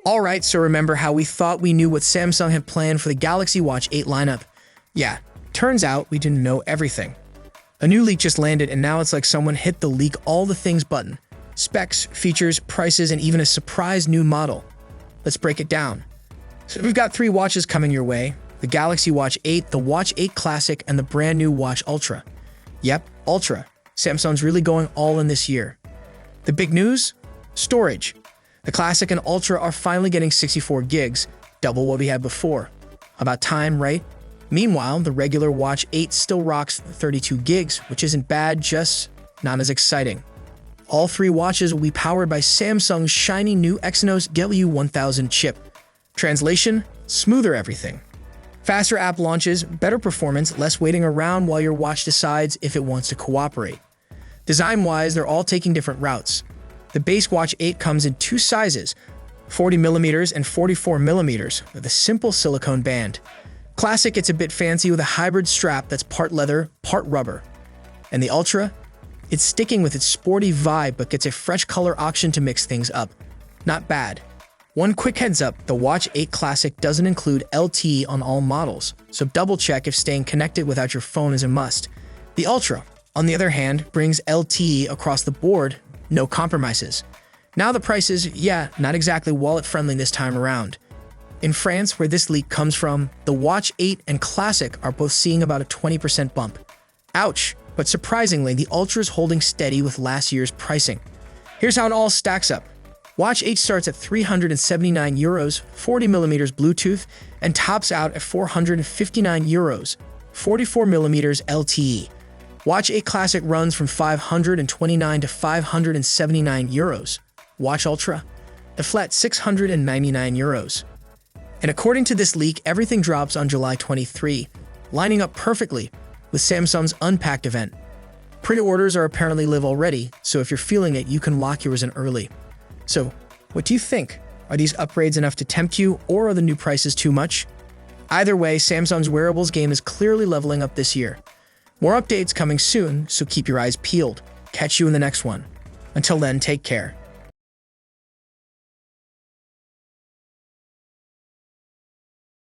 Alright, so remember how we thought we knew what Samsung had planned for the Galaxy Watch 8 lineup? Yeah, turns out we didn't know everything. A new leak just landed and now it's like someone hit the leak all the things button. Specs, features, prices, and even a surprise new model. Let's break it down. So we've got 3 watches coming your way: the Galaxy Watch 8, the Watch 8 Classic, and the brand new Watch Ultra. Yep, Ultra. Samsung's really going all in this year. The big news? Storage. The Classic and Ultra are finally getting 64 gigs, double what we had before. About time, right? Meanwhile, the regular Watch 8 still rocks 32 gigs, which isn't bad, just not as exciting. All 3 watches will be powered by Samsung's shiny new Exynos GLU1000 chip. Translation: smoother everything. Faster app launches, better performance, less waiting around while your watch decides if it wants to cooperate. Design-wise, they're all taking different routes. The base Watch 8 comes in 2 sizes, 40mm and 44mm, with a simple silicone band. Classic gets a bit fancy with a hybrid strap that's part leather, part rubber. And the Ultra? It's sticking with its sporty vibe but gets a fresh color option to mix things up. Not bad. One quick heads up, the Watch 8 Classic doesn't include LTE on all models, so double check if staying connected without your phone is a must. The Ultra, on the other hand, brings LTE across the board, no compromises. Now the prices, yeah, not exactly wallet-friendly this time around. In France, where this leak comes from, the Watch 8 and Classic are both seeing about a 20% bump. Ouch, but surprisingly, the Ultra's holding steady with last year's pricing. Here's how it all stacks up. Watch 8 starts at €379, 40mm Bluetooth, and tops out at €459, 44mm LTE. Watch 8 Classic runs from €529 to €579. Watch Ultra, a flat €699. And according to this leak, everything drops on July 23, lining up perfectly with Samsung's Unpacked event. Pre-orders are apparently live already, so if you're feeling it, you can lock yours in early. So, what do you think? Are these upgrades enough to tempt you, or are the new prices too much? Either way, Samsung's wearables game is clearly leveling up this year. More updates coming soon, so keep your eyes peeled. Catch you in the next one. Until then, take care.